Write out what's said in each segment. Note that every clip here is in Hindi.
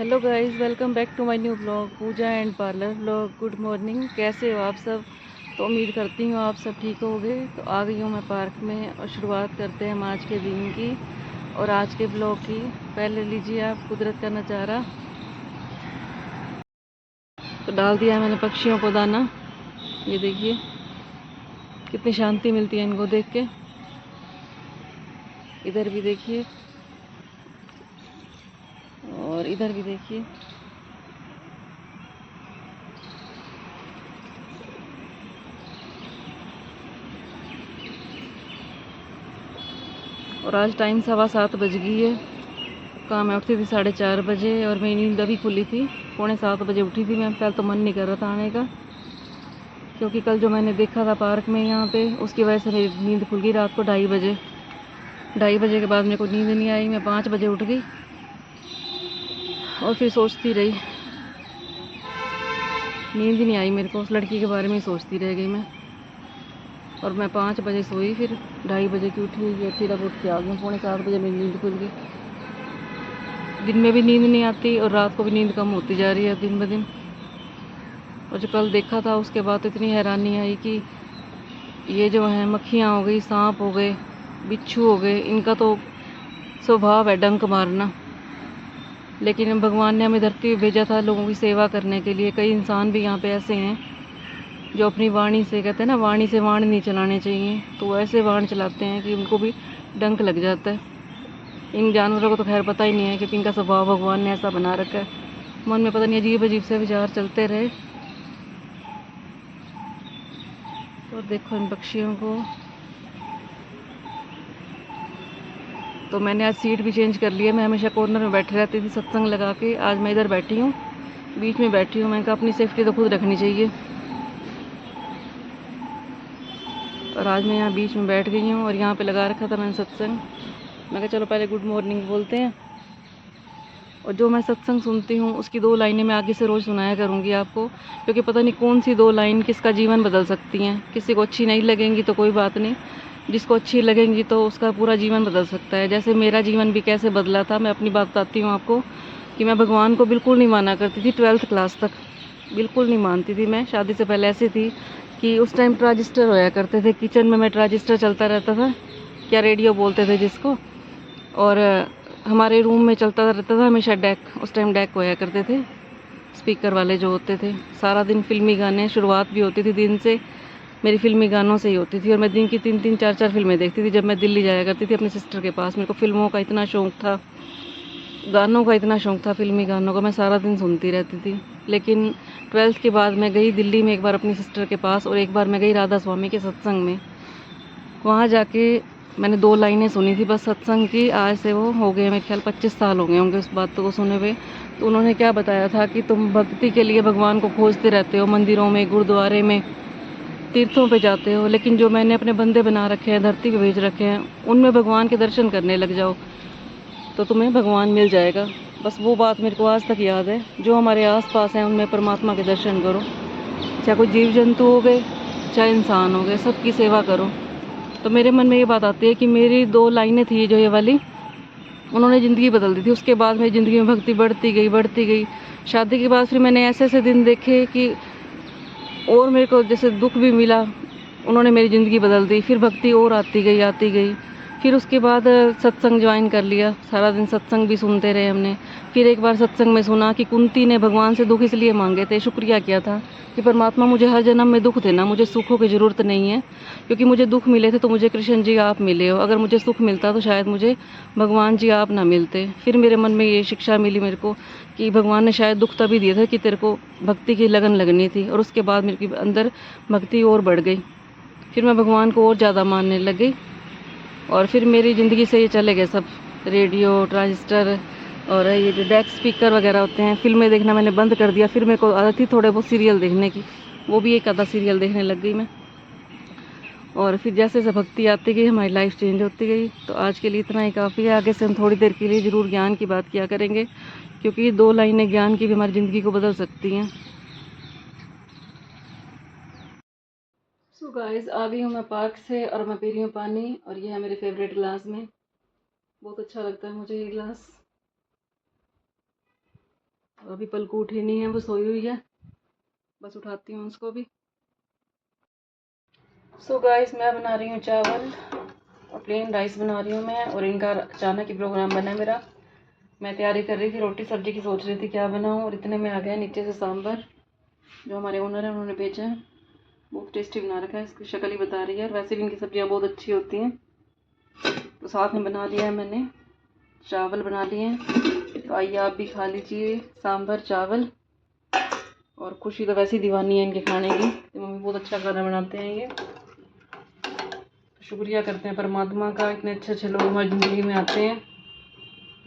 Hello guys, welcome back to my new blog Pooja and parlour blog. Good morning, कैसे हो आप सब। तो उम्मीद करती हूँ आप सब ठीक होगे। तो आ गई हूँ मैं पार्क में और शुरुआत करते हैं हम आज के दिन की और आज के ब्लॉग की। पहले लीजिए आप कुदरत का नज़ारा। तो डाल दिया है मैंने पक्षियों को दाना। ये देखिए कितनी शांति मिलती है इनको देख के। इधर भी देखिए और इधर भी देखिए। और आज टाइम 7:15 बज गई है। कहाँ मैं उठती थी 4:30 बजे और मेरी नींद अभी खुली थी। 6:45 बजे उठी थी मैं। कल तो मन नहीं कर रहा था आने का, क्योंकि कल जो मैंने देखा था पार्क में यहाँ पे, उसकी वजह से मेरी नींद खुल गई रात को 2:30 बजे। 2:30 बजे के बाद मेरे को नींद नहीं आई। मैं 5 बजे उठ गई और फिर सोचती रही। नींद ही नहीं आई मेरे को, उस लड़की के बारे में ही सोचती रह गई मैं। और मैं 5 बजे सोई, फिर 2:30 बजे की उठी हुई है। फिर अब उठ के आ गई। 6:45 बजे मेरी नींद खुल गई। दिन में भी नींद नहीं आती और रात को भी नींद कम होती जा रही है दिन ब दिन। और जो कल देखा था उसके बाद तो इतनी हैरानी आई कि ये जो है मक्खियाँ हो गई, सांप हो गए, बिच्छू हो गए, इनका तो स्वभाव है डंक मारना। लेकिन भगवान ने हमें धरती पे भेजा था लोगों की सेवा करने के लिए। कई इंसान भी यहाँ पे ऐसे हैं जो अपनी वाणी से, कहते हैं ना, वाणी से वाण नहीं चलाने चाहिए, तो वो ऐसे वाण चलाते हैं कि उनको भी डंक लग जाता है। इन जानवरों को तो खैर पता ही नहीं है क्योंकि इनका स्वभाव भगवान ने ऐसा बना रखा है। मन में पता नहीं अजीब अजीब से विचार चलते रहे। और देखो इन पक्षियों को। तो मैंने आज सीट भी चेंज कर ली है। मैं हमेशा कॉर्नर में बैठी रहती थी सत्संग लगा के। आज मैं इधर बैठी हूँ, बीच में बैठी हूँ। मैंने कहा अपनी सेफ्टी तो खुद रखनी चाहिए। और आज मैं यहाँ बीच में बैठ गई हूँ और यहाँ पे लगा रखा था मैंने सत्संग। मैं कहा चलो पहले गुड मॉर्निंग बोलते हैं। और जो मैं सत्संग सुनती हूँ उसकी 2 लाइनें मैं आगे से रोज़ सुनाया करूँगी आपको, क्योंकि पता नहीं कौन सी 2 लाइन किसका जीवन बदल सकती हैं। किसी को अच्छी नहीं लगेंगी तो कोई बात नहीं, जिसको अच्छी लगेंगी तो उसका पूरा जीवन बदल सकता है। जैसे मेरा जीवन भी कैसे बदला था, मैं अपनी बात बताती हूँ आपको। कि मैं भगवान को बिल्कुल नहीं माना करती थी। 12th क्लास तक बिल्कुल नहीं मानती थी मैं। शादी से पहले ऐसी थी कि उस टाइम ट्रांजिस्टर होया करते थे किचन में। मैं ट्रांजिस्टर चलता रहता था, क्या रेडियो बोलते थे जिसको। और हमारे रूम में चलता रहता था हमेशा डेक। उस टाइम डेक होया करते थे, स्पीकर वाले जो होते थे। सारा दिन फिल्मी गाने, शुरुआत भी होती थी दिन से मेरी फिल्मी गानों से ही होती थी। और मैं दिन की 3-3 4-4 फिल्में देखती थी जब मैं दिल्ली जाया करती थी अपनी सिस्टर के पास। मेरे को फिल्मों का इतना शौक़ था, गानों का इतना शौक़ था, फिल्मी गानों का। मैं सारा दिन सुनती रहती थी। लेकिन 12th के बाद मैं गई दिल्ली में एक बार अपनी सिस्टर के पास, और एक बार मैं गई राधा स्वामी के सत्संग में। वहाँ जाके मैंने 2 लाइनें सुनी थी बस सत्संग की। आज से वो हो गए मेरे ख्याल 25 साल हो गए होंगे उस बात को सुने हुए। तो उन्होंने क्या बताया था कि तुम भक्ति के लिए भगवान को खोजते रहते हो, मंदिरों में, गुरुद्वारे में, तीर्थों पे जाते हो, लेकिन जो मैंने अपने बंदे बना रखे हैं, धरती पे भेज रखे हैं, उनमें भगवान के दर्शन करने लग जाओ तो तुम्हें भगवान मिल जाएगा। बस वो बात मेरे को आज तक याद है। जो हमारे आस पास हैं उनमें परमात्मा के दर्शन करो, चाहे कोई जीव जंतु हो गए चाहे इंसान हो गए, सबकी सेवा करो। तो मेरे मन में ये बात आती है कि मेरी 2 लाइनें थी जो ये वाली, उन्होंने ज़िंदगी बदल दी थी। उसके बाद मेरी ज़िंदगी में भक्ति बढ़ती गई बढ़ती गई। शादी के बाद फिर मैंने ऐसे ऐसे दिन देखे कि और मेरे को जैसे दुख भी मिला, उन्होंने मेरी ज़िंदगी बदल दी। फिर भक्ति और आती गई आती गई। फिर उसके बाद सत्संग ज्वाइन कर लिया। सारा दिन सत्संग भी सुनते रहे हमने। फिर एक बार सत्संग में सुना कि कुंती ने भगवान से दुख इसलिए मांगे थे, शुक्रिया किया था कि परमात्मा मुझे हर जन्म में दुख देना, मुझे सुखों की ज़रूरत नहीं है, क्योंकि मुझे दुख मिले थे तो मुझे कृष्ण जी आप मिले हो। अगर मुझे सुख मिलता तो शायद मुझे भगवान जी आप ना मिलते। फिर मेरे मन में ये शिक्षा मिली मेरे को कि भगवान ने शायद दुख तभी दिया था कि तेरे को भक्ति की लगन लगनी थी। और उसके बाद मेरे अंदर भक्ति और बढ़ गई। फिर मैं भगवान को और ज़्यादा मानने लग गई। और फिर मेरी ज़िंदगी से ये चले गए सब रेडियो, ट्रांजिस्टर और ये जो डेस्क स्पीकर वगैरह होते हैं। फिल्में देखना मैंने बंद कर दिया। फिर मेरे को आदत थी थोड़े बहुत सीरियल देखने की, वो भी एक आधा सीरियल देखने लग गई मैं। और फिर जैसे जैसे भक्ति आती गई हमारी लाइफ चेंज होती गई। तो आज के लिए इतना ही काफ़ी है। आगे से हम थोड़ी देर के लिए ज़रूर ज्ञान की बात किया करेंगे, क्योंकि ये 2 लाइनें ज्ञान की भी हमारी ज़िंदगी को बदल सकती हैं। सो गाइस, आ गई हूँ मैं पार्क से और मैं पी रही हूँ पानी। और ये है मेरे फेवरेट ग्लास में, बहुत अच्छा लगता है मुझे ये ग्लास। अभी पलकू उठी नहीं है, वो सोई हुई है, बस उठाती हूँ उसको भी। सो गाइस, मैं बना रही हूँ चावल और प्लेन राइस बना रही हूँ मैं, और इनका अचानक ही प्रोग्राम बना है मेरा। मैं तैयारी कर रही थी, रोटी सब्जी की सोच रही थी क्या बनाऊँ, और इतने में आ गया नीचे से सांभर, जो हमारे ओनर है उन्होंने भेजा है। बहुत टेस्टी बना रखा है, इसकी शक्ल ही बता रही है। वैसे भी इनकी सब्जियाँ बहुत अच्छी होती हैं। तो साथ में बना लिया है मैंने, चावल बना लिए हैं। तो आइए आप भी खा लीजिए सांभर चावल। और खुशी तो वैसे ही दीवानी है इनके खाने की, तो मम्मी बहुत अच्छा खाना बनाते हैं ये। शुक्रिया करते हैं परमात्मा का, इतने अच्छे अच्छे लोग हमारी ज़िंदगी में आते हैं।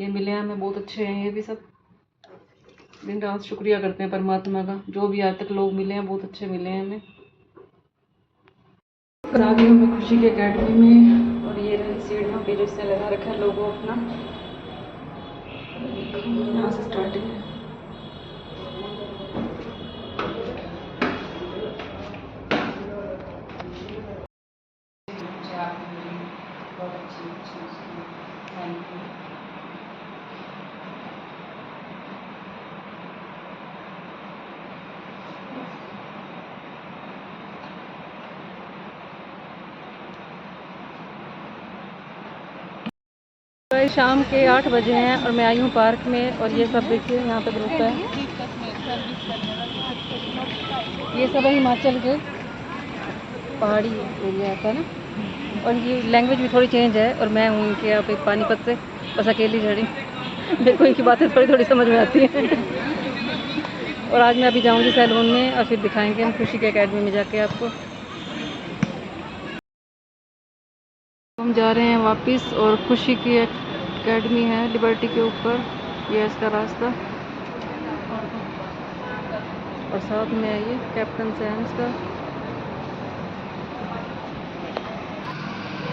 ये मिले हैं हमें, बहुत अच्छे हैं ये भी सब। दिन रात शुक्रिया करते हैं परमात्मा का, जो भी आज तक लोग मिले हैं बहुत अच्छे मिले हैं हमें। और आ गई हूँ मैं खुशी के अकेडमी में, और ये रही सीढ़ियों पे जिससे लगा रखा है लोगों अपना। यहाँ से स्टार्टिंग है। शाम के 8 बजे हैं और मैं आई हूँ पार्क में, और ये सब देखिए यहाँ पे ग्रुप है। ये सब है हिमाचल के पहाड़ी एरिया का ना, और ये लैंग्वेज भी थोड़ी चेंज है। और मैं हूँ इनके यहाँ पे पानीपत से, बस अकेली चढ़ी। मेरे को इनकी बातें थोड़ी थोड़ी समझ में आती हैं। और आज मैं अभी जाऊँगी सैलून में, और फिर दिखाएंगे हम खुशी के अकेडमी में जाके आपको। हम जा रहे हैं वापस, और खुशी की अकेडमी है लिबर्टी के ऊपर, ये इसका रास्ता। और साथ में है ये कैप्टन सैम्स का।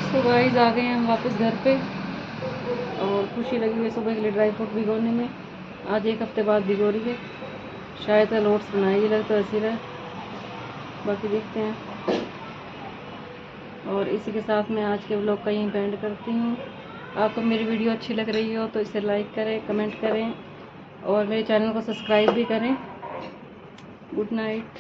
सो गाइस, आ गए हैं हम वापस घर पे, और खुशी लगी हुई है सुबह के लिए ड्राई फ्रूट भिगोने में। आज 1 हफ्ते बाद भिगो रही है, शायद ओट्स बनाएगी, लगता है ऐसी रहे, बाकी देखते हैं। और इसी के साथ मैं आज के व्लॉग का यहीं एंड करती हूँ। आपको मेरी वीडियो अच्छी लग रही हो तो इसे लाइक करें, कमेंट करें, और मेरे चैनल को सब्सक्राइब भी करें। Good night.